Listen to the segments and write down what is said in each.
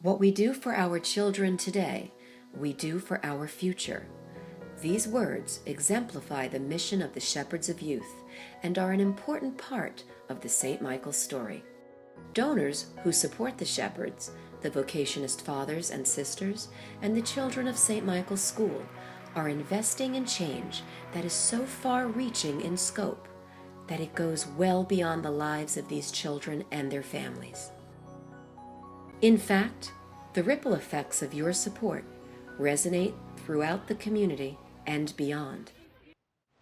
What we do for our children today, we do for our future. These words exemplify the mission of the Shepherds of Youth and are an important part of the St. Michael story. Donors who support the Shepherds, the Vocationist Fathers and Sisters, and the children of St. Michael's School are investing in change that is so far-reaching in scope that it goes well beyond the lives of these children and their families. In fact, the ripple effects of your support resonate throughout the community and beyond.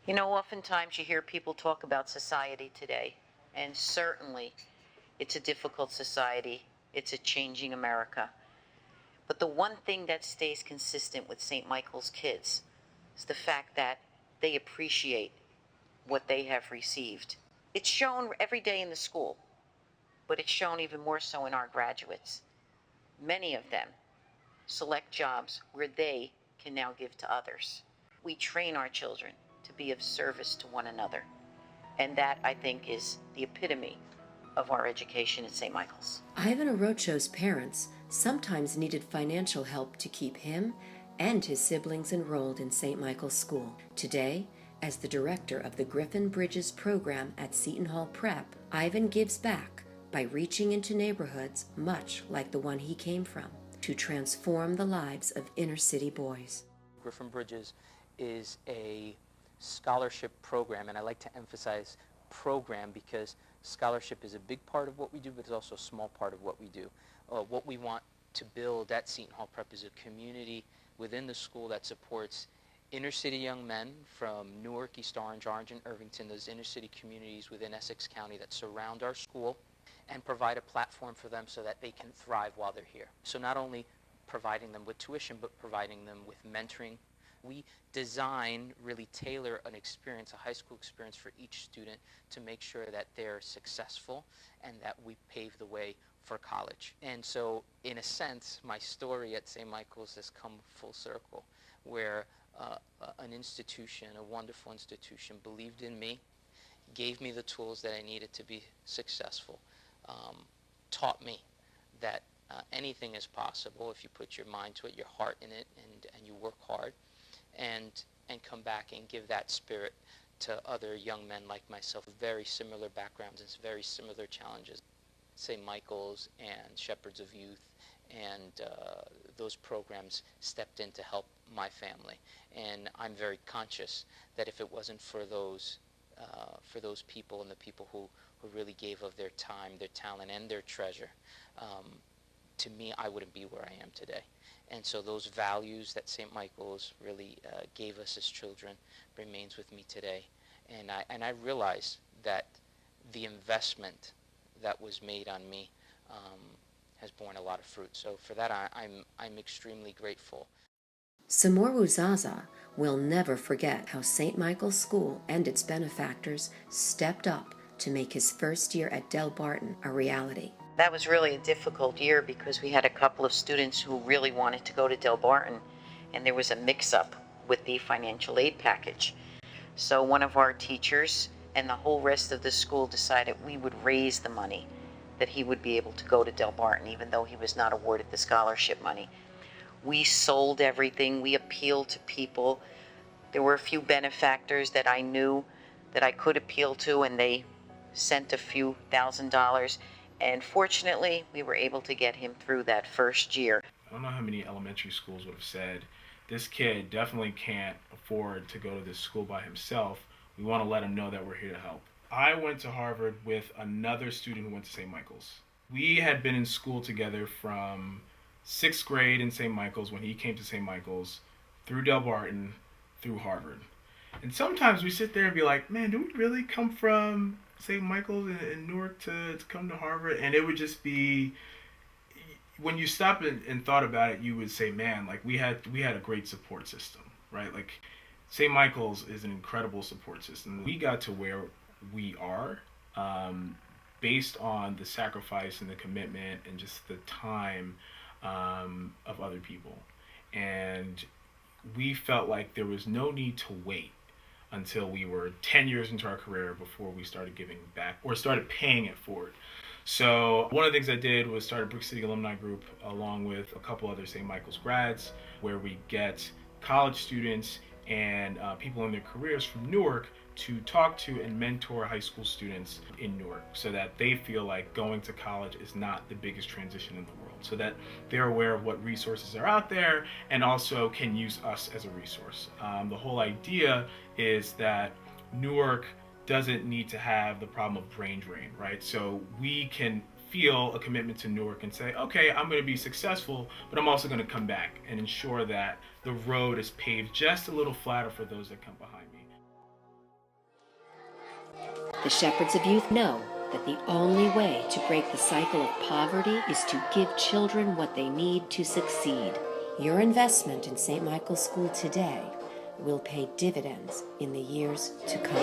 You know, oftentimes you hear people talk about society today, and certainly it's a difficult society. It's a changing America. But the one thing that stays consistent with St. Michael's kids is the fact that they appreciate what they have received. It's shown every day in the school, but it's shown even more so in our graduates. Many of them select jobs where they can now give to others. We train our children to be of service to one another. And that, I think, is the epitome of our education at St. Michael's. Ivan Orocho's parents sometimes needed financial help to keep him and his siblings enrolled in St. Michael's School. Today, as the director of the Griffin Bridges program at Seton Hall Prep, Ivan gives back by reaching into neighborhoods much like the one he came from to transform the lives of inner-city boys. Griffin Bridges is a scholarship program, and I like to emphasize program because scholarship is a big part of what we do, but it's also a small part of what we do. What we want to build at Seton Hall Prep is a community within the school that supports inner-city young men from Newark, East Orange, and Irvington, those inner-city communities within Essex County that surround our school, and provide a platform for them so that they can thrive while they're here. So not only providing them with tuition, but providing them with mentoring. We design, really tailor an experience, a high school experience for each student to make sure that they're successful and that we pave the way for college. And so, in a sense, my story at St. Michael's has come full circle, where an institution, a wonderful institution, believed in me, gave me the tools that I needed to be successful, taught me that anything is possible if you put your mind to it, your heart in it, and you work hard, and come back and give that spirit to other young men like myself with very similar backgrounds and very similar challenges. St. Michael's and Shepherds of Youth and those programs stepped in to help my family. And I'm very conscious that if it wasn't for those people and the people who really gave of their time, their talent, and their treasure, to me, I wouldn't be where I am today. And so those values that St. Michael's really gave us as children remains with me today. And I realize that the investment that was made on me has borne a lot of fruit. So for that, I'm extremely grateful. Samoru Zaza will never forget how St. Michael's School and its benefactors stepped up to make his first year at Del Barton a reality. That was really a difficult year because we had a couple of students who really wanted to go to Del Barton, and there was a mix-up with the financial aid package. So one of our teachers and the whole rest of the school decided we would raise the money that he would be able to go to Del Barton, even though he was not awarded the scholarship money. We sold everything. We appealed to people. There were a few benefactors that I knew that I could appeal to, and they sent a few $1,000s. And fortunately, we were able to get him through that first year. I don't know how many elementary schools would have said, this kid definitely can't afford to go to this school by himself. We want to let him know that we're here to help. I went to Harvard with another student who went to St. Michael's. We had been in school together from 6th grade in St. Michael's when he came to St. Michael's, through Del Barton, through Harvard. And sometimes we sit there and be like, man, do we really come from St. Michael's in Newark to come to Harvard? And it would just be, when you stop and thought about it, you would say, man, like we had a great support system, right? Like St. Michael's is an incredible support system. We got to where we are based on the sacrifice and the commitment and just the time of other people. And we felt like there was no need to wait until we were 10 years into our career before we started giving back or started paying it forward. So one of the things I did was start a Brick City alumni group along with a couple other St. Michael's grads, where we get college students and people in their careers from Newark to talk to and mentor high school students in Newark so that they feel like going to college is not the biggest transition in the world, so that they're aware of what resources are out there and also can use us as a resource. The whole idea is that Newark doesn't need to have the problem of brain drain, right? So we can feel a commitment to Newark and say, okay, I'm going to be successful, but I'm also going to come back and ensure that the road is paved just a little flatter for those that come behind me. The Shepherds of Youth know that the only way to break the cycle of poverty is to give children what they need to succeed. Your investment in St. Michael's School today will pay dividends in the years to come.